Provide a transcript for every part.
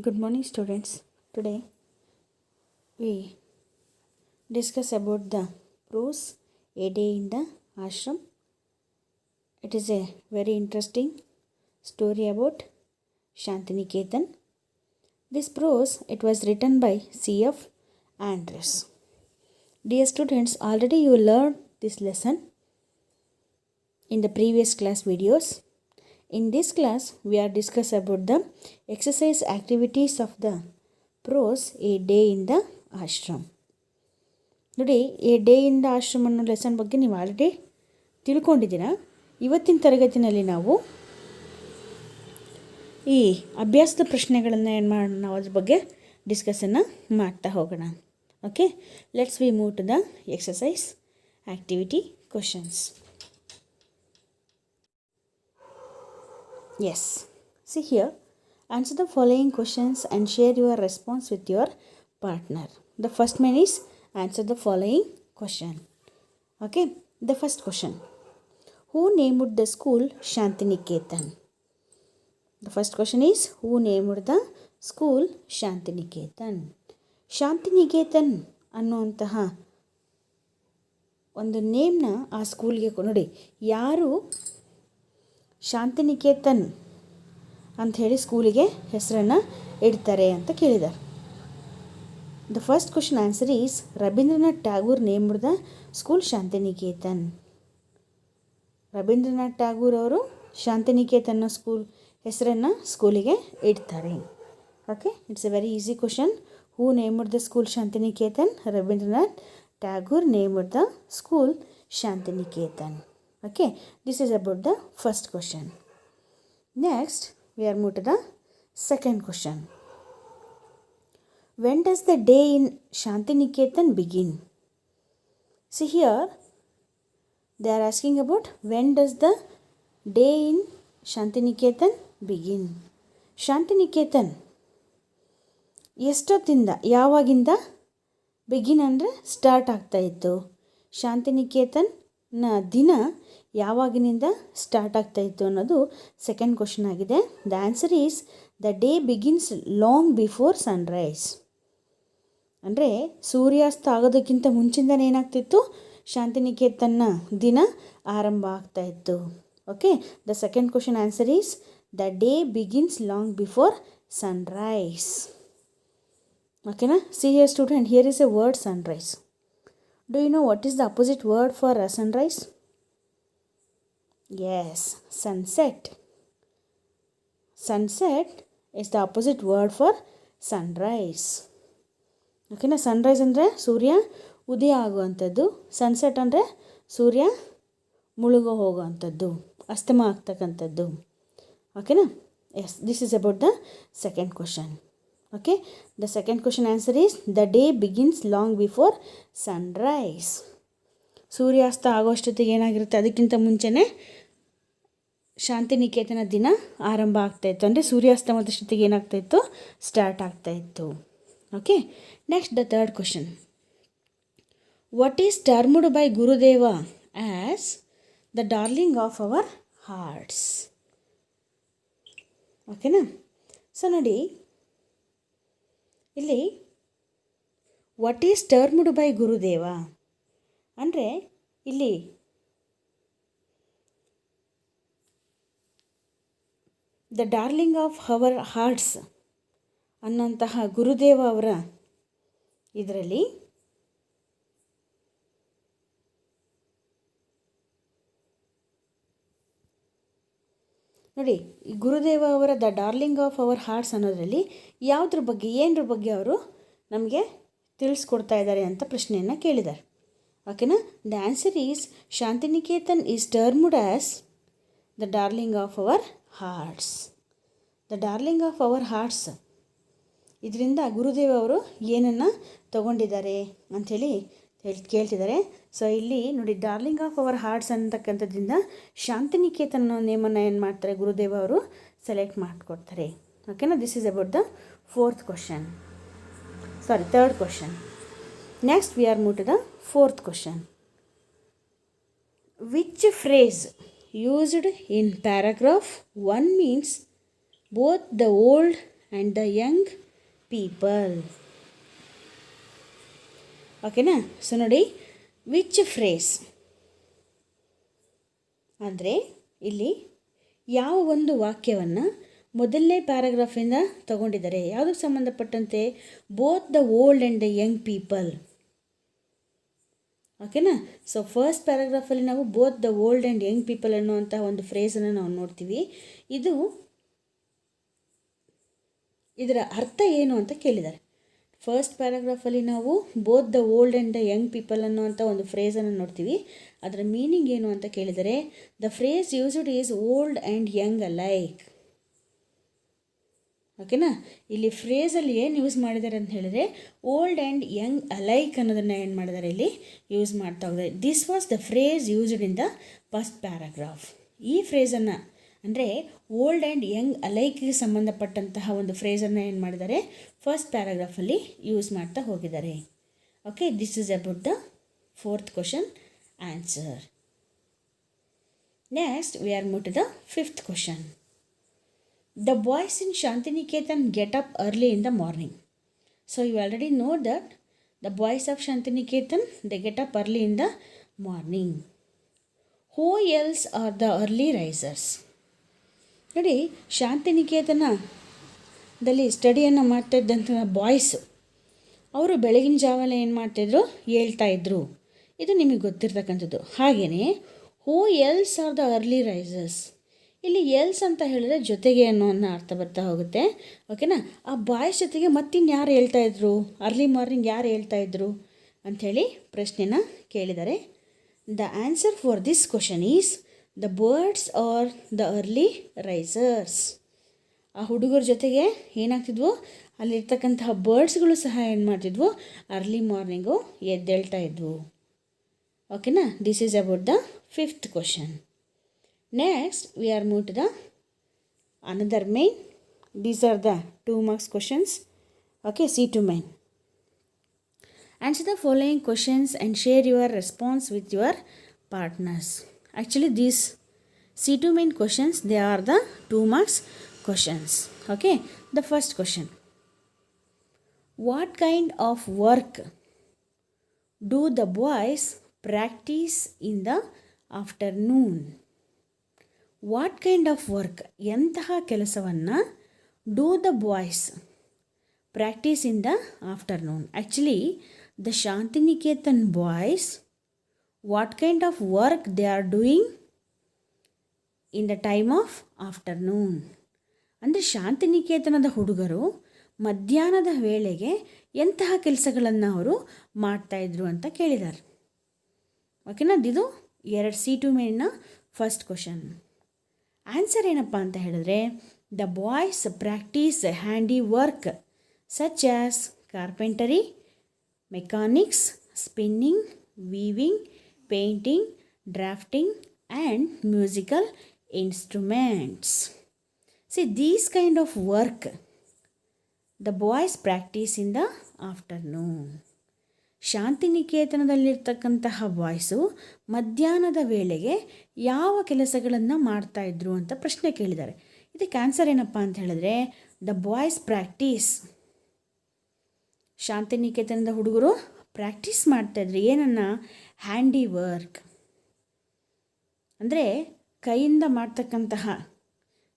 Good morning, students. Today we discuss about the prose A Day in the Ashram. It is a very interesting story about Shantiniketan. This prose it was written by C.F. Andrews. Dear students, already you learned this lesson in the previous class videos. In this class, we are discuss about the exercise activities of the prose A Day in the Ashram. ನೋಡಿ A day in the ashram ಅನ್ನೋ lesson ಬಗ್ಗೆ ನೀವು already ತಿಳ್ಕೊಂಡಿದ್ದೀರಾ. ಇವತ್ತಿನ ತರಗತಿನಲ್ಲಿ ನಾವು ಈ ಅಭ್ಯಾಸದ ಪ್ರಶ್ನೆಗಳನ್ನು ಏನು ಮಾಡೋಣ, ನಾವು ಅದ್ರ ಬಗ್ಗೆ ಡಿಸ್ಕಸನ್ನು ಮಾಡ್ತಾ ಹೋಗೋಣ. Okay, let's we move to the exercise activity questions. Yes, see here, answer the following questions and share your response with your partner. The first one is answer the following question. Okay, the first question. Who named the school Shantiniketan? The first question is who named the school Shantiniketan? Shantiniketan ಅನ್ನುವಂತಹ ಒಂದು ನೇಮ್ನ ಆ ಸ್ಕೂಲ್ಗೆ ನೋಡಿ, ಯಾರು ಶಾಂತಿನಿಕೇತನ್ ಅಂಥೇಳಿ ಸ್ಕೂಲಿಗೆ ಹೆಸರನ್ನು ಇಡ್ತಾರೆ ಅಂತ ಕೇಳಿದ್ದಾರೆ. The first question answer is Rabindranath Tagore named the school Shantiniketan. Rabindranath Tagore ಅವರು ಶಾಂತಿನಿಕೇತನ್ನ ಸ್ಕೂಲ್ ಹೆಸರನ್ನು ಸ್ಕೂಲಿಗೆ ಇಡ್ತಾರೆ. Okay, it's a very easy question. Who named the school Shantiniketan? Rabindranath Tagore named the school Shantiniketan. Okay, this is about the first question. Next, we are moved to the second question. When does the day in Shantiniketan begin? See here, they are asking about when does the day in Shantiniketan begin. Shantiniketan ಎಷ್ಟೊತ್ತಿಂದ, ಯಾವಾಗಿಂದ begin ಅಂದರೆ start ಆಗ್ತಾಯಿತ್ತು. ಶಾಂತಿನಿಕೇತನ್ ದಿನ ಯಾವಾಗಿನಿಂದ start ಆಗ್ತಾಯಿತ್ತು ಅನ್ನೋದು second question ಆಗಿದೆ. The answer is the day begins long before sunrise. ಅಂದರೆ ಸೂರ್ಯಾಸ್ತ ಆಗೋದಕ್ಕಿಂತ ಮುಂಚಿಂದನೇ ಏನಾಗ್ತಿತ್ತು, ಶಾಂತಿನಿಕೇತನ್ನ ದಿನ ಆರಂಭ ಆಗ್ತಾಯಿತ್ತು. Okay, the second question answer is the day begins long before sunrise. ಓಕೆನಾ? See here student, here is a word sunrise. Do you know what is the opposite word for a sunrise? Yes, sunset. Sunset is the opposite word for sunrise. Okay na, sunrise ಅಂದರೆ ಸೂರ್ಯ ಉದಯ ಆಗುವಂಥದ್ದು, sunset ಅಂದರೆ ಸೂರ್ಯ ಮುಳುಗೋ ಹೋಗುವಂಥದ್ದು, ಅಸ್ತಮ ಆಗ್ತಕ್ಕಂಥದ್ದು. ಓಕೆನಾ? Yes, this is about the second question. Okay, the second question answer is the day begins long before sunrise. ಸೂರ್ಯಾಸ್ತ ಆಗೋಷ್ಟೊತ್ತಿಗೆ ಏನಾಗಿರುತ್ತೆ, ಅದಕ್ಕಿಂತ ಮುಂಚೆನೇ ಶಾಂತಿನಿಕೇತನ ದಿನ ಆರಂಭ ಆಗ್ತಾಯಿತ್ತು. ಅಂದರೆ ಸೂರ್ಯಾಸ್ತಮದಷ್ಟೊತ್ತಿಗೆ ಏನಾಗ್ತಾಯಿತ್ತು, ಸ್ಟಾರ್ಟ್ ಆಗ್ತಾಯಿತ್ತು. Okay, next the third question. What is termed by Gurudev as the darling of our hearts? ಓಕೆನಾ? ಸೊ ನೋಡಿ, ಇಲ್ಲಿ what is termed by Gurudev ಅಂದರೆ ಇಲ್ಲಿ the darling of our hearts ಅನ್ನೋಂತಹ ಗುರುದೇವ ಅವರ ಇದರಲ್ಲಿ ನೋಡಿ, ಈ ಗುರುದೇವ ಅವರ the darling of our hearts ಅನ್ನೋದರಲ್ಲಿ ಯಾವುದ್ರ ಬಗ್ಗೆ, ಏನರ ಬಗ್ಗೆ ಅವರು ನಮಗೆ ತಿಳಿಸ್ಕೊಡ್ತಾ ಇದ್ದಾರೆ ಅಂತ ಪ್ರಶ್ನೆಯನ್ನು ಕೇಳಿದ್ದಾರೆ. ಓಕೆನಾ? The answer is Shantiniketan is termed as the darling of our arts. The darling of our arts, ಇದರಿಂದ ಗುರುದೇವ ಅವರು ಏನನ್ನು ತಗೊಂಡಿದ್ದಾರೆ ಅಂಥೇಳಿ ಕೇಳ್ತಿದ್ದಾರೆ. ಸೊ ಇಲ್ಲಿ ನೋಡಿ, ಡಾರ್ಲಿಂಗ್ ಆಫ್ ಅವರ್ ಹಾರ್ಟ್ಸ್ ಅಂತಕ್ಕಂಥದ್ದಿಂದ ಶಾಂತಿನಿಕೇತನ್ ನೇಮನ್ನು ಏನು ಮಾಡ್ತಾರೆ, ಗುರುದೇವ ಅವರು ಸೆಲೆಕ್ಟ್ ಮಾಡಿಕೊಡ್ತಾರೆ. ಓಕೆನಾ? This is about the third question. Next we are move to the fourth question. Which phrase used in paragraph 1 means both the old and the young people. ಓಕೆನಾ? So ನೋಡಿ, which phrase ಅಂದರೆ ಇಲ್ಲಿ ಯಾವ ಒಂದು ವಾಕ್ಯವನ್ನು ಮೊದಲನೇ ಪ್ಯಾರಾಗ್ರಾಫಿಂದ ತಗೊಂಡಿದ್ದಾರೆ, ಯಾವುದಕ್ಕೆ ಸಂಬಂಧಪಟ್ಟಂತೆ? Both the old and the young people. ಓಕೆನಾ? ಸೊ ಫಸ್ಟ್ ಪ್ಯಾರಾಗ್ರಾಫಲ್ಲಿ ನಾವು both the old and Young people ಅನ್ನುವಂಥ ಒಂದು ಫ್ರೇಸನ್ನು ನಾವು ನೋಡ್ತೀವಿ. ಇದರ ಅರ್ಥ ಏನು ಅಂತ ಕೇಳಿದ್ದಾರೆ. ಫಸ್ಟ್ ಪ್ಯಾರಾಗ್ರಾಫಲ್ಲಿ ನಾವು both the old and the young people ಅನ್ನುವಂಥ ಒಂದು ಫ್ರೇಸನ್ನು ನೋಡ್ತೀವಿ. ಅದರ ಮೀನಿಂಗ್ ಏನು ಅಂತ ಕೇಳಿದರೆ, the phrase used is old and Young alike. ಓಕೆನಾ? ಇಲ್ಲಿ ಫ್ರೇಸಲ್ಲಿ ಏನು ಯೂಸ್ ಮಾಡಿದ್ದಾರೆ ಅಂತ ಹೇಳಿದರೆ, ಓಲ್ಡ್ ಆ್ಯಂಡ್ ಯಂಗ್ ಅಲೈಕ್ ಅನ್ನೋದನ್ನು ಏನು ಮಾಡಿದ್ದಾರೆ, ಇಲ್ಲಿ ಯೂಸ್ ಮಾಡ್ತಾ ಹೋಗಿದ್ದಾರೆ. This was the phrase used in the first paragraph. ಈ ಫ್ರೇಸನ್ನು ಅಂದರೆ ಓಲ್ಡ್ ಆ್ಯಂಡ್ ಯಂಗ್ ಅಲೈಕ್ಗೆ ಸಂಬಂಧಪಟ್ಟಂತಹ ಒಂದು ಫ್ರೇಸನ್ನು ಏನು ಮಾಡಿದ್ದಾರೆ, ಫಸ್ಟ್ ಪ್ಯಾರಾಗ್ರಾಫಲ್ಲಿ ಯೂಸ್ ಮಾಡ್ತಾ ಹೋಗಿದ್ದಾರೆ. Okay, this is about the fourth question answer. Next we are move to the fifth question. The boys in Shantiniketan get up early in the morning. So you already know that the boys of Shantiniketan, they get up early in the morning. Who else are the early risers? ನೋಡಿ, ಶಾಂತಿನಿಕೇತನದಲ್ಲಿ ಸ್ಟಡಿಯನ್ನು ಮಾಡ್ತಾ ಇದ್ದಂಥ boys, ಅವರು ಬೆಳಗಿನ ಜಾವನೇ ಏನು ಮಾಡ್ತಾಯಿದ್ರು, ಹೇಳ್ತಾಯಿದ್ರು. ಇದು ನಿಮಗೆ ಗೊತ್ತಿರ್ತಕ್ಕಂಥದ್ದು. ಹಾಗೆಯೇ who else are the early risers. ಇಲ್ಲಿ ಎಲ್ಸ್ ಅಂತ ಹೇಳಿದ್ರೆ ಜೊತೆಗೆ ಅನ್ನೋ ಅರ್ಥ ಬರ್ತಾ ಹೋಗುತ್ತೆ. ಓಕೆನಾ? ಆ ಬಾಯ್ಸ್ ಜೊತೆಗೆ ಮತ್ತಿನ್ಯಾರು ಹೇಳ್ತಾಯಿದ್ರು, ಅರ್ಲಿ ಮಾರ್ನಿಂಗ್ ಯಾರು ಹೇಳ್ತಾಯಿದ್ರು ಅಂಥೇಳಿ ಪ್ರಶ್ನೆನ ಕೇಳಿದ್ದಾರೆ. The answer for this question is the birds are the early risers. ಆ ಹುಡುಗರ ಜೊತೆಗೆ ಏನಾಗ್ತಿದ್ವು, ಅಲ್ಲಿರ್ತಕ್ಕಂತಹ ಬರ್ಡ್ಸ್ಗಳು ಸಹ ಏನು ಮಾಡ್ತಿದ್ವು, ಅರ್ಲಿ ಮಾರ್ನಿಂಗು ಎದ್ದೇಳ್ತಾ ಇದ್ವು. ಓಕೆನಾ? This is about the fifth question. Next, we are moved to the another main. These are the 2 marks questions. Okay, C2 main. Answer the following questions and share your response with your partners. Actually, these C2 main questions, they are the 2 marks questions. Okay, the first question. What kind of work do the boys practice in the afternoon? What kind of work, ಎಂತಹ ಕೆಲಸವನ್ನು do the boys practice in the afternoon. Actually the Shantiniketan boys, what kind of work they are doing in the time of afternoon. ಅಂದರೆ ಶಾಂತಿನಿಕೇತನದ ಹುಡುಗರು ಮಧ್ಯಾಹ್ನದ ವೇಳೆಗೆ ಎಂತಹ ಕೆಲಸಗಳನ್ನು ಅವರು ಮಾಡ್ತಾಯಿದ್ರು ಅಂತ ಕೇಳಿದ್ದಾರೆ. ಓಕೆನಾ? ಇದು 2 C2 ಮೇನ್ನ ಫಸ್ಟ್ ಕ್ವಶನ್. ಆನ್ಸರ್ ಏನಪ್ಪ ಅಂತ ಹೇಳಿದ್ರೆ, the boys practice handy work such as carpentry, mechanics, spinning, weaving, painting, drafting and musical instruments. See these kind of work the boys practice in the afternoon. ಶಾಂತಿನಿಕೇತನದಲ್ಲಿರ್ತಕ್ಕಂತಹ boys ಮಧ್ಯಾಹ್ನದ ವೇಳೆಗೆ ಯಾವ ಕೆಲಸಗಳನ್ನು ಮಾಡ್ತಾಯಿದ್ರು ಅಂತ ಪ್ರಶ್ನೆ ಕೇಳಿದ್ದಾರೆ. ಇದಕ್ಕೆ ಆನ್ಸರ್ ಏನಪ್ಪ ಅಂತ ಹೇಳಿದ್ರೆ, ದ ಬಾಯ್ಸ್ ಪ್ರಾಕ್ಟೀಸ್, ಶಾಂತಿನಿಕೇತನದ ಹುಡುಗರು ಪ್ರಾಕ್ಟೀಸ್ ಮಾಡ್ತಾಯಿದ್ರು ಏನನ್ನು, ಹ್ಯಾಂಡಿ ವರ್ಕ್ ಅಂದರೆ ಕೈಯಿಂದ ಮಾಡ್ತಕ್ಕಂತಹ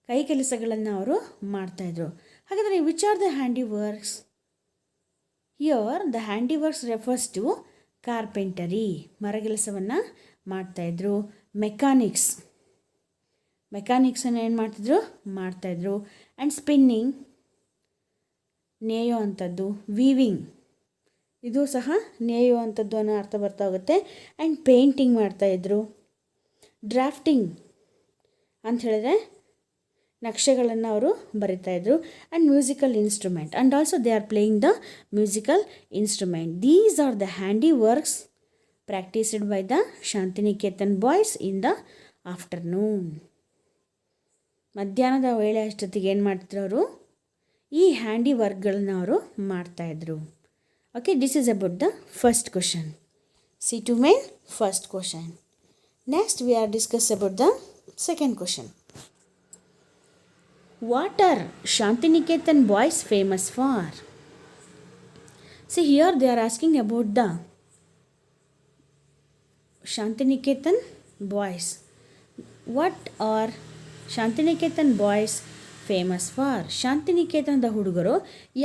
ಕೈ ಕೆಲಸಗಳನ್ನು ಅವರು ಮಾಡ್ತಾಯಿದ್ರು. ಹಾಗಾದರೆ which are the handy works? Here the handiworks refers to carpentry, ಮರಗೆಲಸವನ್ನು ಮಾಡ್ತಾಯಿದ್ರು. ಮೆಕ್ಯಾನಿಕ್ಸನ್ನು ಏನು ಮಾಡ್ತಾಯಿದ್ರು. ಆ್ಯಂಡ್ ಸ್ಪಿನ್ನಿಂಗ್, ನೇಯೋ ಅಂಥದ್ದು. ವೀವಿಂಗ್, ಇದು ಸಹ ನೇಯೋ ಅಂಥದ್ದು ಅನ್ನೋ ಅರ್ಥ ಬರ್ತಾ ಹೋಗುತ್ತೆ. ಆ್ಯಂಡ್ ಪೇಂಟಿಂಗ್ ಮಾಡ್ತಾಯಿದ್ರು. ಡ್ರಾಫ್ಟಿಂಗ್ ಅಂತ ಹೇಳಿದ್ರೆ ನಕ್ಷೆಗಳನ್ನು ಅವರು ಬರಿತಾಯಿದ್ರು. And musical instrument, and also they are playing the musical instrument. These are the handy works practised by the Shantiniketan boys in the afternoon. ಮಧ್ಯಾಹ್ನದ ವೇಳೆ ಅಷ್ಟೊತ್ತಿಗೆ ಏನು ಮಾಡ್ತಿದ್ರು ಅವರು, ಈ ಹ್ಯಾಂಡಿ ವರ್ಕ್ಗಳನ್ನು ಅವರು ಮಾಡ್ತಾಯಿದ್ರು. Okay, this is about the first question. C2 main first question. Next we are discuss about the second question. What are Shantiniketan boys famous for? See, here they are asking about the Shantiniketan boys. What are Shantiniketan boys famous for? ಶಾಂತಿನಿಕೇತನದ ಹುಡುಗರು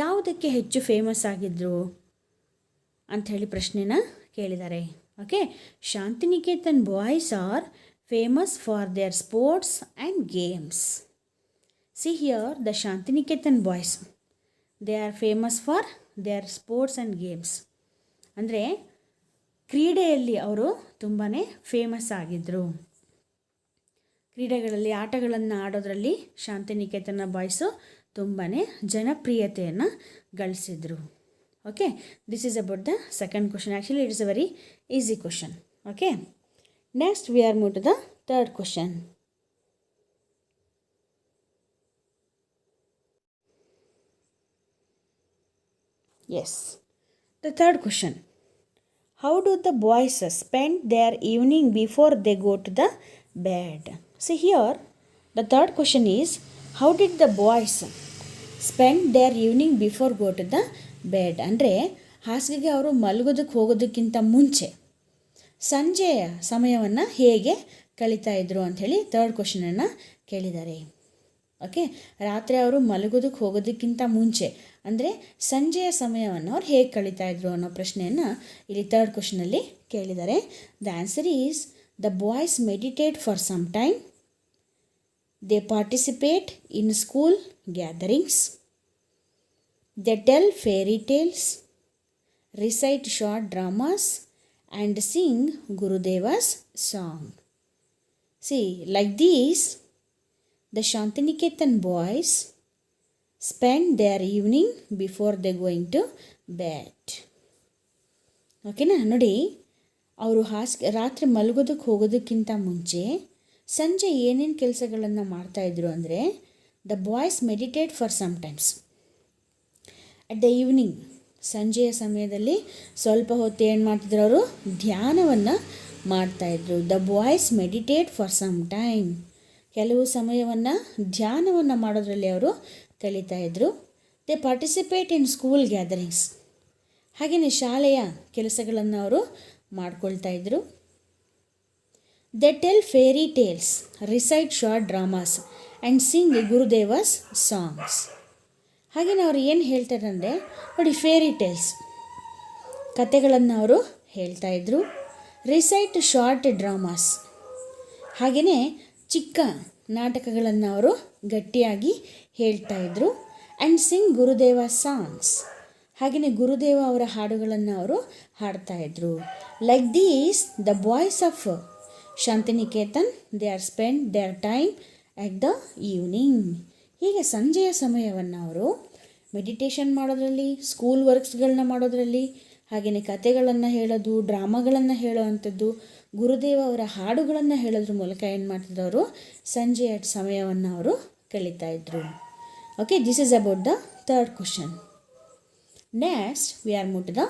ಯಾವುದಕ್ಕೆ ಹೆಚ್ಚು famous ಆಗಿದ್ದರು ಅಂಥೇಳಿ ಪ್ರಶ್ನೆನ ಕೇಳಿದ್ದಾರೆ. Okay, Shantiniketan boys are famous for their sports and games. See here the Shantiniketan boys, they are famous for their sports and games. ಅಂದರೆ ಕ್ರೀಡೆಯಲ್ಲಿ ಅವರು ತುಂಬಾ ಫೇಮಸ್ ಆಗಿದ್ದರು. ಕ್ರೀಡೆಗಳಲ್ಲಿ ಆಟಗಳನ್ನು ಆಡೋದ್ರಲ್ಲಿ ಶಾಂತಿನಿಕೇತನ ಬಾಯ್ಸು ತುಂಬಾ ಜನಪ್ರಿಯತೆಯನ್ನು ಗಳಿಸಿದರು. Okay, this is about the second question. Actually it is a very easy question. Okay, next we are move to the third question. Yes, the third question. How do the boys spend their evening before they go to the bed? See here, the third question is, how did the boys spend their evening before go to the bed? ಅಂದರೆ ಹಾಸಿಗೆಗೆ ಅವರು ಮಲಗೋದಕ್ಕೆ ಹೋಗೋದಕ್ಕಿಂತ ಮುಂಚೆ ಸಂಜೆಯ ಸಮಯವನ್ನು ಹೇಗೆ ಕಳೀತಾ ಇದ್ರು ಅಂಥೇಳಿ third ಕ್ವಶನನ್ನು ಕೇಳಿದ್ದಾರೆ. ಓಕೆ, ರಾತ್ರಿ ಅವರು ಮಲಗೋದಕ್ಕೆ ಹೋಗೋದಕ್ಕಿಂತ ಮುಂಚೆ ಅಂದರೆ ಸಂಜೆಯ ಸಮಯವನ್ನು ಅವ್ರು ಹೇಗೆ ಕಳೀತಾ ಇದ್ರು ಅನ್ನೋ ಪ್ರಶ್ನೆಯನ್ನು ಇಲ್ಲಿ ಥರ್ಡ್ ಕ್ವಶನಲ್ಲಿ ಕೇಳಿದ್ದಾರೆ. The answer is, the boys meditate for some time, they participate in school gatherings, they tell fairy tales, recite short dramas and sing Gurudev's song. See, like these the Shantiniketan boys spend their evening before they going to bed. ಓಕೆನಾ? ನೋಡಿ, ಅವರು ರಾತ್ರಿ ಮಲಗೋದಕ್ಕೆ ಹೋಗೋದಕ್ಕಿಂತ ಮುಂಚೆ ಸಂಜೆ ಏನೇನು ಕೆಲಸಗಳನ್ನು ಮಾಡ್ತಾಯಿದ್ರು ಅಂದರೆ, the boys meditate for some times at the evening. ಸಂಜೆಯ ಸಮಯದಲ್ಲಿ ಸ್ವಲ್ಪ ಹೊತ್ತು ಏನು ಮಾಡ್ತಿದ್ರು, ಅವರು ಧ್ಯಾನವನ್ನು ಮಾಡ್ತಾಯಿದ್ರು. The boys meditate for some time, ಕೆಲವು ಸಮಯವನ್ನು ಧ್ಯಾನವನ್ನು ಮಾಡೋದ್ರಲ್ಲಿ ಅವರು ಕಳೀತಾ ಇದ್ದರು. They participate in school gatherings, ಹಾಗೆಯೇ ಶಾಲೆಯ ಕೆಲಸಗಳನ್ನು ಅವರು ಮಾಡ್ಕೊಳ್ತಾ ಇದ್ದರು. They tell fairy tales, recite short dramas and sing Gurudev's songs. ಹಾಗೆಯೇ ಅವರು ಏನು ಹೇಳ್ತಾರೆ ಅಂದರೆ, ನೋಡಿ, ಫೇರಿ ಟೇಲ್ಸ್ ಕತೆಗಳನ್ನು ಅವರು ಹೇಳ್ತಾಯಿದ್ರು. ರಿಸೈಟ್ ಶಾರ್ಟ್ ಡ್ರಾಮಾಸ್, ಹಾಗೆಯೇ ಚಿಕ್ಕ ನಾಟಕಗಳನ್ನು ಅವರು ಗಟ್ಟಿಯಾಗಿ ಹೇಳ್ತಾಯಿದ್ರು. ಆ್ಯಂಡ್ ಸಿಂಗ್ ಗುರುದೇವ ಸಾಂಗ್ಸ್, ಹಾಗೆಯೇ ಗುರುದೇವ ಅವರ ಹಾಡುಗಳನ್ನು ಅವರು ಹಾಡ್ತಾಯಿದ್ರು. Like these the boys of Shantiniketan they are spend their time at the evening. ಹೀಗೆ ಸಂಜೆಯ ಸಮಯವನ್ನು ಅವರು ಮೆಡಿಟೇಷನ್ ಮಾಡೋದ್ರಲ್ಲಿ, ಸ್ಕೂಲ್ ವರ್ಕ್ಸ್ಗಳನ್ನ ಮಾಡೋದ್ರಲ್ಲಿ, ಹಾಗೆಯೇ ಕತೆಗಳನ್ನು ಹೇಳೋದು, ಡ್ರಾಮಾಗಳನ್ನು ಹೇಳೋ ಅಂಥದ್ದು, ಗುರುದೇವ ಅವರ ಹಾಡುಗಳನ್ನು ಹೇಳೋದ್ರ ಮೂಲಕ ಏನು ಮಾಡ್ತಿದ್ರು, ಅವರು ಸಂಜೆಯ ಸಮಯವನ್ನು ಅವರು ಕಳೀತಾ ಇದ್ರು. Okay, this is about the third question. Next we are move to the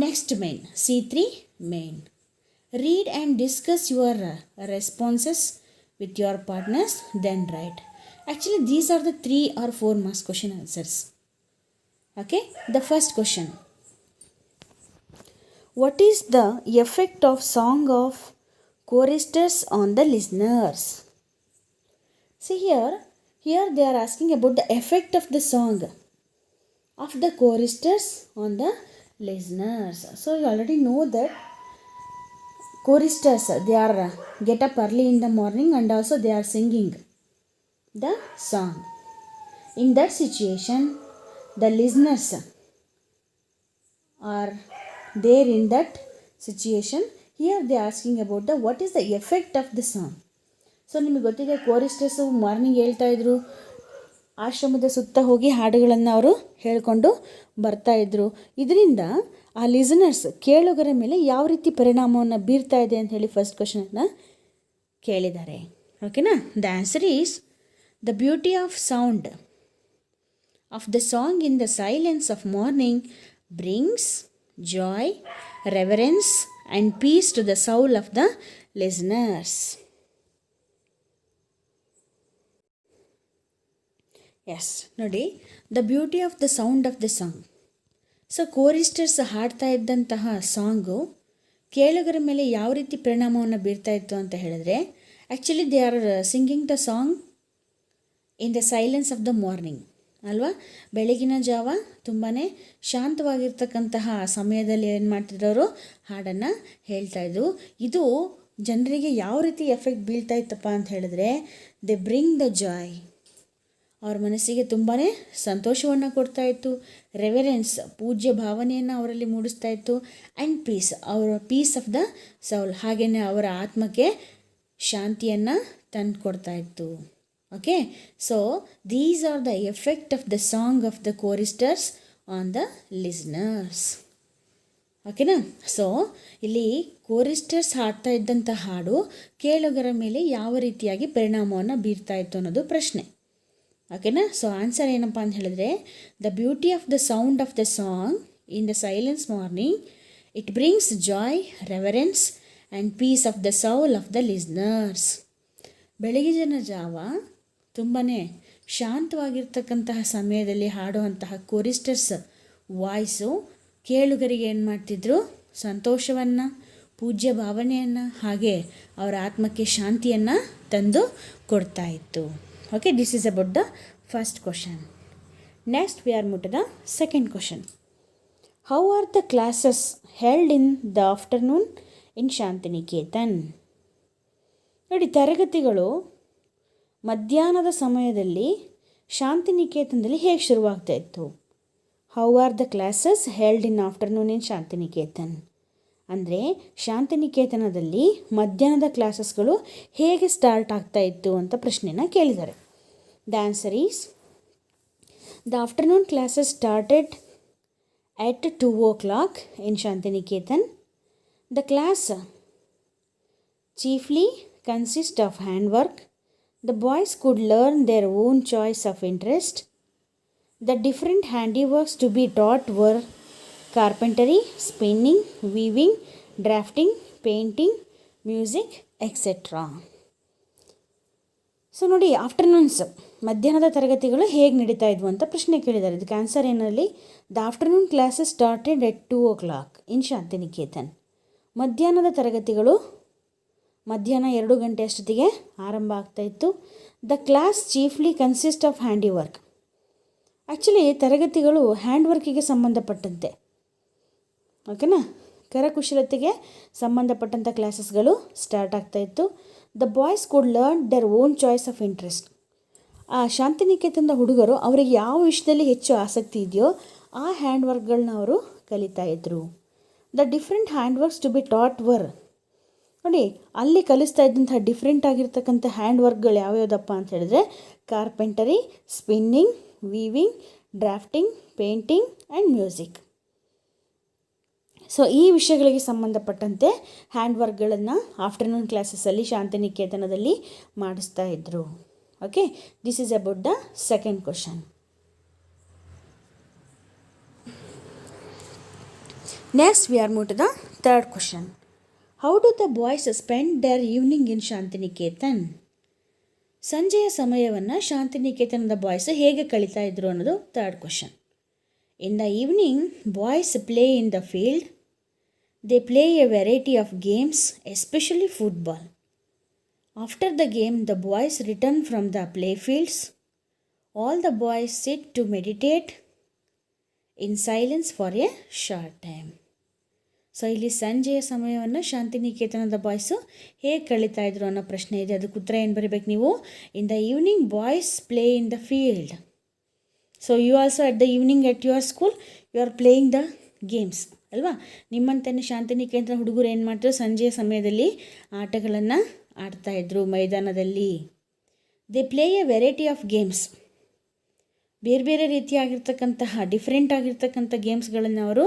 next main, C3 main. Read and discuss your responses with your partners, then write. Actually, these are the 3 or 4 marks question answers. Okay, the first question. What is the effect of song of choristers on the listeners? See here they are asking about the effect of the song of the choristers on the listeners. So you already know that choristers, they are get up early in the morning and also they are singing the song. In that situation, the listeners are there in that situation. Here they are asking about the what is the effect of the song. So ನಿಮಗೆ ಗೊತ್ತಿದೆ, ಕೋರಿಸ್ಟರ್ಸು morning ಹೇಳ್ತಾ ಇದ್ರು, ಆಶ್ರಮದ ಸುತ್ತ ಹೋಗಿ ಹಾಡುಗಳನ್ನು ಅವರು ಹೇಳಿಕೊಂಡು ಬರ್ತಾಯಿದ್ರು. ಇದರಿಂದ ಆ ಲಿಸನರ್ಸ್, ಕೇಳುಗರ ಮೇಲೆ ಯಾವ ರೀತಿ ಪರಿಣಾಮವನ್ನು ಬೀರ್ತಾ ಇದೆ ಅಂತ ಹೇಳಿ ಫಸ್ಟ್ ಕ್ವಶನನ್ನು ಕೇಳಿದ್ದಾರೆ. ಓಕೆನಾ? The answer is, the beauty of sound of the song in the silence of morning brings joy, reverence and peace to the soul of the listeners. Yes ನೋಡಿ, the beauty of the sound of the song. So choristers ಹಾಡ್ತಾ ಇದ್ದಂತಹ song ಕೇಳುಗರ ಮೇಲೆ ಯಾವ ರೀತಿ ಪರಿಣಾಮವನ್ನು ಬೀರ್ತಾ ಇತ್ತು ಅಂತ ಹೇಳಿದ್ರೆ, actually they are singing the song in the silence of the morning ಅಲ್ವಾ. ಬೆಳಗಿನ ಜಾವ ತುಂಬಾ ಶಾಂತವಾಗಿರ್ತಕ್ಕಂತಹ ಸಮಯದಲ್ಲಿ ಏನು ಮಾಡ್ತಿದ್ರು, ಅವರು ಹಾಡನ್ನು ಹೇಳ್ತಾಯಿದ್ರು. ಇದು ಜನರಿಗೆ ಯಾವ ರೀತಿ ಎಫೆಕ್ಟ್ ಬೀಳ್ತಾ ಇತ್ತಪ್ಪ ಅಂತ ಹೇಳಿದ್ರೆ, ದೆ ಬ್ರಿಂಗ್ ದ ಜಾಯ್, ಅವ್ರ ಮನಸ್ಸಿಗೆ ತುಂಬಾ ಸಂತೋಷವನ್ನು ಕೊಡ್ತಾಯಿತ್ತು. ರೆವೆರೆನ್ಸ್, ಪೂಜ್ಯ ಭಾವನೆಯನ್ನು ಅವರಲ್ಲಿ ಮೂಡಿಸ್ತಾ ಇತ್ತು. ಆ್ಯಂಡ್ ಪೀಸ್, ಅವರ ಪೀಸ್ ಆಫ್ ದ ಸೌಲ್, ಹಾಗೆಯೇ ಅವರ ಆತ್ಮಕ್ಕೆ ಶಾಂತಿಯನ್ನು ತಂದು ಕೊಡ್ತಾ ಇತ್ತು. Okay, so these are the effect of the song of the choristers on the listeners. ಓಕೆನಾ. ಸೊ ಇಲ್ಲಿ ಕೋರಿಸ್ಟರ್ಸ್ ಹಾಡ್ತಾ ಇದ್ದಂಥ ಹಾಡು ಕೇಳುಗರ ಮೇಲೆ ಯಾವ ರೀತಿಯಾಗಿ ಪರಿಣಾಮವನ್ನು ಬೀರ್ತಾ ಇತ್ತು ಅನ್ನೋದು ಪ್ರಶ್ನೆ. ಓಕೆನಾ. ಸೊ ಆನ್ಸರ್ ಏನಪ್ಪ ಅಂತ ಹೇಳಿದ್ರೆ, the beauty of the sound of the song in the silence morning, it brings joy, reverence and peace of the soul of the listeners. ಬೆಳಗಿನ ಜಾವ ತುಂಬಾ ಶಾಂತವಾಗಿರ್ತಕ್ಕಂತಹ ಸಮಯದಲ್ಲಿ ಹಾಡುವಂತಹ ಕೋರಿಸ್ಟರ್ಸ್ ವಾಯ್ಸು ಕೇಳುಗರಿಗೆ ಏನು ಮಾಡ್ತಿದ್ರು, ಸಂತೋಷವನ್ನು, ಪೂಜ್ಯ ಭಾವನೆಯನ್ನು, ಹಾಗೆ ಅವರ ಆತ್ಮಕ್ಕೆ ಶಾಂತಿಯನ್ನು ತಂದು ಕೊಡ್ತಾ ಇತ್ತು. Okay, this is about the first question. Next we are move to the second question. How are the classes held in the afternoon in Shantiniketan? ನೋಡಿ, ತರಗತಿಗಳು ಮಧ್ಯಾಹ್ನದ ಸಮಯದಲ್ಲಿ ಶಾಂತಿನಿಕೇತನದಲ್ಲಿ ಹೇಗೆ ಶುರುವಾಗ್ತಾ ಇತ್ತು? How are the classes held in afternoon in Shantiniketan ಅಂದರೆ, ಶಾಂತಿನಿಕೇತನದಲ್ಲಿ ಮಧ್ಯಾಹ್ನದ ಕ್ಲಾಸಸ್ಗಳು ಹೇಗೆ ಸ್ಟಾರ್ಟ್ ಆಗ್ತಾ ಇತ್ತು ಅಂತ ಪ್ರಶ್ನೆನ ಕೇಳಿದ್ದಾರೆ. The answer is, the afternoon classes started at 2 o'clock in Shantiniketan. The class chiefly consists of handwork. The boys could learn their own choice of interest. The different handiworks to be taught were carpentry, spinning, weaving, drafting, painting, music, etc. So ನೋಡಿ, ಆಫ್ಟರ್ನೂನ್ಸ್ ಮಧ್ಯಾಹ್ನದ ತರಗತಿಗಳು ಹೇಗೆ ನಡೀತಾ ಇದ್ವು ಅಂತ ಪ್ರಶ್ನೆ ಕೇಳಿದ್ದಾರೆ. ಇದಕ್ಕೆ ಆನ್ಸರ್ ಏನಲ್ಲಿ, the afternoon classes started at 2 o'clock in Shantiniketan. ಮಧ್ಯಾಹ್ನದ ತರಗತಿಗಳು ಮಧ್ಯಾಹ್ನ 2 ಗಂಟೆ ಅಷ್ಟೊತ್ತಿಗೆ ಆರಂಭ ಆಗ್ತಾಯಿತ್ತು. The class chiefly consist of handy work. Actually ತರಗತಿಗಳು ಹ್ಯಾಂಡ್ ವರ್ಕಿಗೆ ಸಂಬಂಧಪಟ್ಟಂತೆ, ಓಕೆನಾ, ಕರಕುಶಲತೆಗೆ ಸಂಬಂಧಪಟ್ಟಂಥ ಕ್ಲಾಸಸ್ಗಳು ಸ್ಟಾರ್ಟ್ ಆಗ್ತಾಯಿತ್ತು. The boys could learn their own choice of interest. ಆ ಶಾಂತಿನಿಕೇತನದ ಹುಡುಗರು ಅವರಿಗೆ ಯಾವ ವಿಷಯದಲ್ಲಿ ಹೆಚ್ಚು ಆಸಕ್ತಿ ಇದೆಯೋ ಆ ಹ್ಯಾಂಡ್ ವರ್ಕ್ಗಳನ್ನ ಅವರು ಕಲಿತಾ ಇದ್ದರು. The different hand works to be taught were. ನೋಡಿ, ಅಲ್ಲಿ ಕಲಿಸ್ತಾ ಇದ್ದಂಥ ಡಿಫ್ರೆಂಟ್ ಆಗಿರ್ತಕ್ಕಂಥ ಹ್ಯಾಂಡ್ ವರ್ಕ್ಗಳು ಯಾವ್ಯಾವುದಪ್ಪ ಅಂತ ಹೇಳಿದ್ರೆ, ಕಾರ್ಪೆಂಟರಿ, spinning, weaving, drafting, painting and music. So ಈ ವಿಷಯಗಳಿಗೆ ಸಂಬಂಧಪಟ್ಟಂತೆ ಹ್ಯಾಂಡ್ ವರ್ಕ್ಗಳನ್ನು ಆಫ್ಟರ್ನೂನ್ ಕ್ಲಾಸಸ್ಸಲ್ಲಿ ಶಾಂತಿನಿಕೇತನದಲ್ಲಿ ಮಾಡಿಸ್ತಾ ಇದ್ದರು. Okay, this is about the second question. Next we are move to the third question. How do the boys spend their evening in Shantiniketan? ಸಂಜೆಯ ಸಮಯವನ್ನು ಶಾಂತಿನಿಕೇತನದ boys ಹೇಗೆ ಕಳೀತಾ ಇದ್ರು ಅನ್ನೋದು third question. In the evening boys play in the field. They play a variety of games, especially football. After the game, the boys return from the play fields. All the boys sit to meditate in silence for a short time. So ಇಲ್ಲಿ ಸಂಜೆಯ ಸಮಯವನ್ನು ಶಾಂತಿನಿಕೇತನದ boys ಹೇಗೆ ಕಳೀತಾ ಇದ್ರು ಅನ್ನೋ ಪ್ರಶ್ನೆ ಇದೆ. ಅದಕ್ಕೆ ಉತ್ತರ ಏನು ಬರೀಬೇಕು ನೀವು? In the evening boys play in the field. So you also at the evening at your school you are playing the games ಅಲ್ವಾ? ನಿಮ್ಮಂತೆಯೇ ಶಾಂತಿನಿಕೇತನ ಹುಡುಗರು ಏನು ಮಾಡ್ತಾರೆ, ಸಂಜೆಯ ಸಮಯದಲ್ಲಿ ಆಟಗಳನ್ನು ಆಡ್ತಾಯಿದ್ರು ಮೈದಾನದಲ್ಲಿ. They play A variety of games. ಬೇರೆ ಬೇರೆ ರೀತಿಯಾಗಿರ್ತಕ್ಕಂತಹ ಡಿಫ್ರೆಂಟ್ ಆಗಿರ್ತಕ್ಕಂಥ ಗೇಮ್ಸ್ಗಳನ್ನು ಅವರು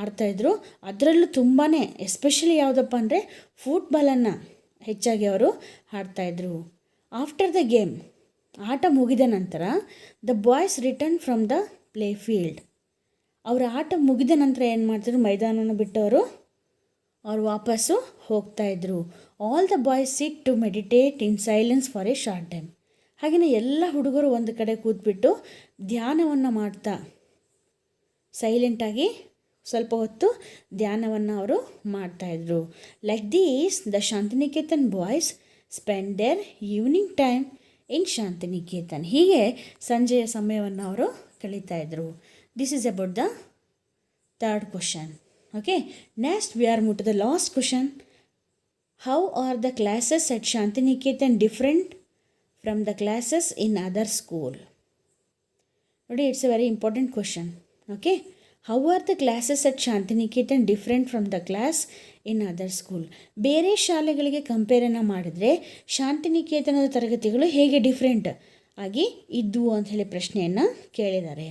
ಆಡ್ತಾಯಿದ್ರು. ಅದರಲ್ಲೂ ತುಂಬಾ ಎಸ್ಪೆಷಲಿ ಯಾವುದಪ್ಪ ಅಂದರೆ ಫುಟ್ಬಾಲನ್ನು ಹೆಚ್ಚಾಗಿ ಅವರು ಆಡ್ತಾಯಿದ್ರು. ಆಫ್ಟರ್ ದ ಗೇಮ್, ಆಟ ಮುಗಿದ ನಂತರ, the boys return from the play field. ಅವರ ಆಟ ಮುಗಿದ ನಂತರ ಏನು ಮಾಡ್ತಿದ್ರು, ಮೈದಾನವನ್ನು ಬಿಟ್ಟವರು ಅವ್ರು ವಾಪಸ್ಸು ಹೋಗ್ತಾಯಿದ್ರು. All the boys sit to meditate in silence for a short time. ಹಾಗೆಯೇ ಎಲ್ಲ ಹುಡುಗರು ಒಂದು ಕಡೆ ಕೂತ್ಬಿಟ್ಟು ಧ್ಯಾನವನ್ನು ಮಾಡ್ತಾ ಸೈಲೆಂಟಾಗಿ ಸ್ವಲ್ಪ ಹೊತ್ತು ಧ್ಯಾನವನ್ನು ಅವರು ಮಾಡ್ತಾಯಿದ್ರು. Like these the Shantiniketan boys spend their evening time in Shantiniketan. ಹೀಗೆ ಸಂಜೆಯ ಸಮಯವನ್ನು ಅವರು ಕಳೀತಾ ಇದ್ರು. This is about the third question. Okay, next we are move to the last question. How are the classes at Shantiniketan different from the classes in other school? ನೋಡಿ, it's a very important question. Okay, how are the classes at Shantiniketan different from the class in other school? ಬೇರೆ ಶಾಲೆಗಳಿಗೆ ಕಂಪೇರನ್ನು ಮಾಡಿದರೆ ಶಾಂತಿನಿಕೇತನದ ತರಗತಿಗಳು ಹೇಗೆ different ಆಗಿ ಇದ್ದವು ಅಂತ ಹೇಳಿ ಪ್ರಶ್ನೆಯನ್ನು ಕೇಳಿದ್ದಾರೆ.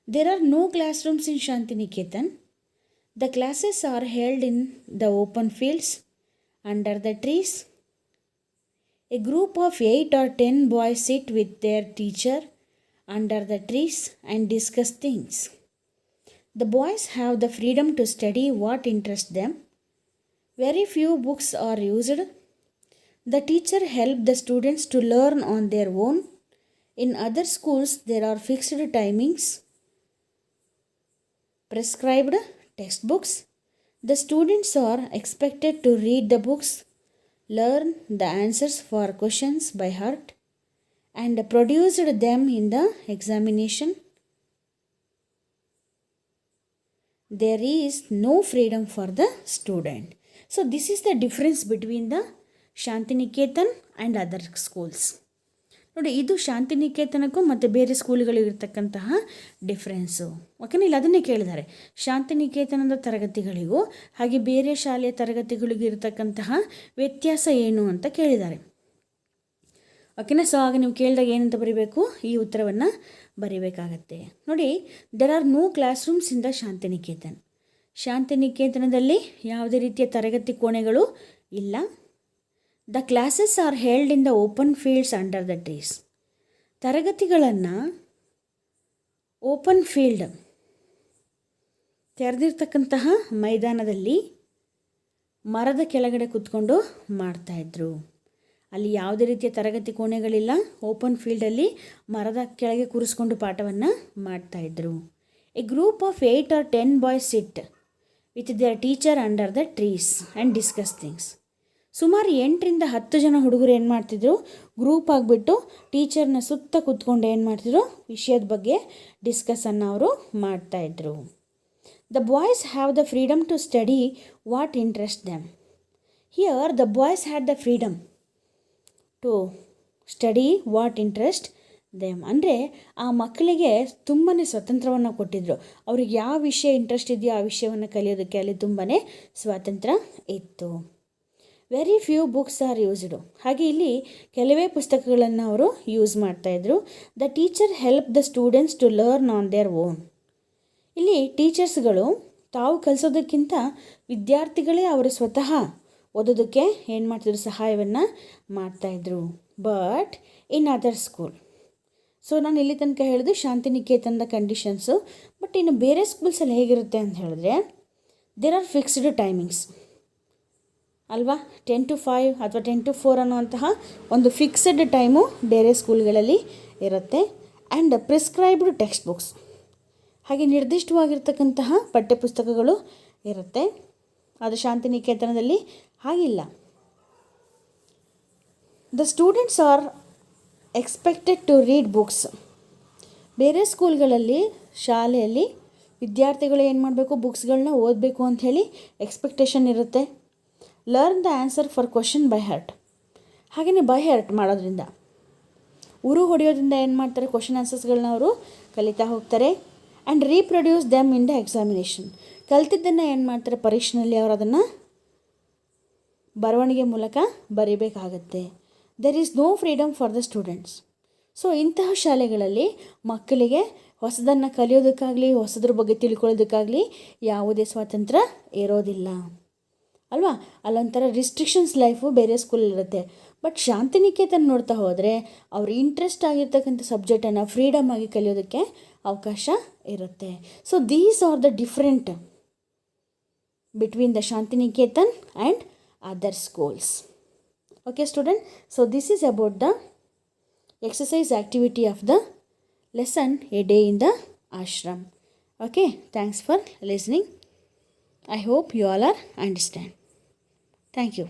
There are no class rooms in Shantiniketan. The classes are held in the open fields under the trees. A group of 8 or 10 boys sit with their teacher under the trees and discuss things. The boys have the freedom to study what interests them. Very few books are used. The teacher helps the students to learn on their own. In other schools, there are fixed timings, prescribed textbooks. The students are expected to read the books, learn the answers for questions by heart, and produced them in the examination. There is no freedom for the student. So this is the difference between the Shantiniketan and other schools. ನೋಡಿ, ಇದು ಶಾಂತಿನಿಕೇತನಕ್ಕೂ ಮತ್ತು ಬೇರೆ ಸ್ಕೂಲ್ಗಳಿಗಿರ್ತಕ್ಕಂತಹ difference. ಓಕೆನಾ, ಇಲ್ಲಿ ಅದನ್ನೇ ಕೇಳಿದ್ದಾರೆ. ಶಾಂತಿನಿಕೇತನದ ತರಗತಿಗಳಿಗೂ ಹಾಗೆ ಬೇರೆ ಶಾಲೆಯ ತರಗತಿಗಳಿಗೂ ಇರತಕ್ಕಂತಹ ವ್ಯತ್ಯಾಸ ಏನು ಅಂತ ಕೇಳಿದ್ದಾರೆ. ಓಕೆನಾ, ಸೊ ಆಗ ನೀವು ಕೇಳಿದಾಗ ಏನಂತ ಬರೀಬೇಕು, ಈ ಉತ್ತರವನ್ನು ಬರೀಬೇಕಾಗತ್ತೆ. ನೋಡಿ, there are no class rooms in the Shantiniketan. ಶಾಂತಿನಿಕೇತನದಲ್ಲಿ ಯಾವುದೇ ರೀತಿಯ ತರಗತಿ ಕೋಣೆಗಳು ಇಲ್ಲ. The classes are held in the open fields under the trees. ತರಗತಿಗಳನ್ನು ಓಪನ್ ಫೀಲ್ಡ್, ತೆರೆದಿರ್ತಕ್ಕಂತಹ ಮೈದಾನದಲ್ಲಿ ಮರದ ಕೆಳಗಡೆ ಕೂತ್ಕೊಂಡು ಮಾಡ್ತಾಯಿದ್ರು. ಅಲ್ಲಿ ಯಾವುದೇ ರೀತಿಯ ತರಗತಿ ಕೋಣೆಗಳಿಲ್ಲ. ಓಪನ್ ಫೀಲ್ಡಲ್ಲಿ ಮರದ ಕೆಳಗೆ ಕೂರಿಸ್ಕೊಂಡು ಪಾಠವನ್ನು ಮಾಡ್ತಾಯಿದ್ರು. A group of 8 or 10 boys sit with their teacher under the trees and discuss things. ಸುಮಾರು 8ರಿಂದ 10 ಜನ ಹುಡುಗರು ಏನು ಮಾಡ್ತಿದ್ರು, ಗ್ರೂಪ್ ಆಗಿಬಿಟ್ಟು ಟೀಚರ್ನ ಸುತ್ತ ಕೂತ್ಕೊಂಡು ಏನು ಮಾಡ್ತಿದ್ರು, ವಿಷಯದ ಬಗ್ಗೆ ಡಿಸ್ಕಸನ್ನು ಅವರು ಮಾಡ್ತಾಯಿದ್ರು. The boys have the freedom to study what interest them. Here the boys had the freedom to study what interest them. ಅಂದರೆ ಆ ಮಕ್ಕಳಿಗೆ ತುಂಬಾ ಸ್ವಾತಂತ್ರ್ಯವನ್ನು ಕೊಟ್ಟಿದ್ದರು. ಅವ್ರಿಗೆ ಯಾವ ವಿಷಯ ಇಂಟ್ರೆಸ್ಟ್ ಇದೆಯೋ ಆ ವಿಷಯವನ್ನು ಕಲಿಯೋದಕ್ಕೆ ಅಲ್ಲಿ ತುಂಬಾ ಸ್ವಾತಂತ್ರ್ಯ ಇತ್ತು. Very few books are used. ಹಾಗೆ ಇಲ್ಲಿ ಕೆಲವೇ ಪುಸ್ತಕಗಳನ್ನು ಅವರು ಯೂಸ್ ಮಾಡ್ತಾಯಿದ್ರು. The teacher help the students to learn on their own. ಇಲ್ಲಿ ಟೀಚರ್ಸ್ಗಳು ತಾವು ಕಲಿಸೋದಕ್ಕಿಂತ ವಿದ್ಯಾರ್ಥಿಗಳೇ ಅವರು ಸ್ವತಃ ಓದೋದಕ್ಕೆ ಏನು ಮಾಡ್ತಿದ್ರು, ಸಹಾಯವನ್ನು ಮಾಡ್ತಾಯಿದ್ರು. But in other school, so ನಾನು ಇಲ್ಲಿ ತನಕ ಹೇಳಿದ್ದು ಶಾಂತಿನಿಕೇತನದ ಕಂಡೀಷನ್ಸು. ಬಟ್ ಇನ್ನು ಬೇರೆ ಸ್ಕೂಲ್ಸಲ್ಲಿ ಹೇಗಿರುತ್ತೆ ಅಂತ ಹೇಳಿದ್ರೆ, ದೇರ್ ಆರ್ ಫಿಕ್ಸ್ಡ್ ಟೈಮಿಂಗ್ಸ್ ಅಲ್ವಾ. 10 to 5 ಅಥವಾ 10 to 4 ಅನ್ನುವಂತಹ ಒಂದು ಫಿಕ್ಸ್ಡ್ ಟೈಮು ಬೇರೆ ಸ್ಕೂಲ್ಗಳಲ್ಲಿ ಇರುತ್ತೆ. ಆ್ಯಂಡ್ ಪ್ರಿಸ್ಕ್ರೈಬ್ಡ್ ಟೆಕ್ಸ್ಟ್ ಬುಕ್ಸ್, ಹಾಗೆ ನಿರ್ದಿಷ್ಟವಾಗಿರ್ತಕ್ಕಂತಹ ಪಠ್ಯಪುಸ್ತಕಗಳು ಇರುತ್ತೆ. ಅದು ಶಾಂತಿನಿಕೇತನದಲ್ಲಿ ಹಾಗಿಲ್ಲ. The students are expected to read books. ಬೇರೆ ಸ್ಕೂಲ್ಗಳಲ್ಲಿ, ಶಾಲೆಯಲ್ಲಿ ವಿದ್ಯಾರ್ಥಿಗಳು ಏನು ಮಾಡಬೇಕು, ಬುಕ್ಸ್ಗಳನ್ನ ಓದಬೇಕು ಅಂಥೇಳಿ ಎಕ್ಸ್ಪೆಕ್ಟೇಷನ್ ಇರುತ್ತೆ. Learn the answer for question by heart. ಹಾಗೆಯೇ ಬೈ ಹಾರ್ಟ್ ಮಾಡೋದ್ರಿಂದ, ಉರು ಹೊಡೆಯೋದ್ರಿಂದ ಏನು ಮಾಡ್ತಾರೆ, ಕ್ವಶನ್ ಆನ್ಸರ್ಸ್ಗಳನ್ನ ಅವರು ಕಲಿತಾ ಹೋಗ್ತಾರೆ. And reproduce them in the examination. ಕಲ್ತಿದ್ದನ್ನು ಏನು ಮಾಡ್ತಾರೆ, ಪರೀಕ್ಷೆಯಲ್ಲಿ ಅವರು ಅದನ್ನು ಬರವಣಿಗೆ ಮೂಲಕ ಬರೀಬೇಕಾಗತ್ತೆ. There is no freedom for the students. So ಇಂತಹ ಶಾಲೆಗಳಲ್ಲಿ ಮಕ್ಕಳಿಗೆ ಹೊಸದನ್ನು ಕಲಿಯೋದಕ್ಕಾಗಲಿ, ಹೊಸದ್ರ ಬಗ್ಗೆ ತಿಳ್ಕೊಳ್ಳೋದಕ್ಕಾಗಲಿ ಯಾವುದೇ ಸ್ವಾತಂತ್ರ್ಯ ಇರೋದಿಲ್ಲ ಅಲ್ವಾ. ಅಲ್ಲೊಂಥರ ರಿಸ್ಟ್ರಿಕ್ಷನ್ಸ್ ಲೈಫು ಬೇರೆ ಸ್ಕೂಲಲ್ಲಿರುತ್ತೆ. ಬಟ್ ಶಾಂತಿನಿಕೇತನ ನೋಡ್ತಾ ಹೋದರೆ ಅವ್ರ ಇಂಟ್ರೆಸ್ಟ್ ಆಗಿರ್ತಕ್ಕಂಥ ಸಬ್ಜೆಕ್ಟನ್ನು ಫ್ರೀಡಮ್ ಆಗಿ ಕಲಿಯೋದಕ್ಕೆ ಅವಕಾಶ ಇರುತ್ತೆ. So these are the different between the Shantiniketan and other schools. Okay student, so this is about the exercise activity of the lesson A Day in the Ashram. Okay, thanks for listening. I hope you all are understand. Thank you.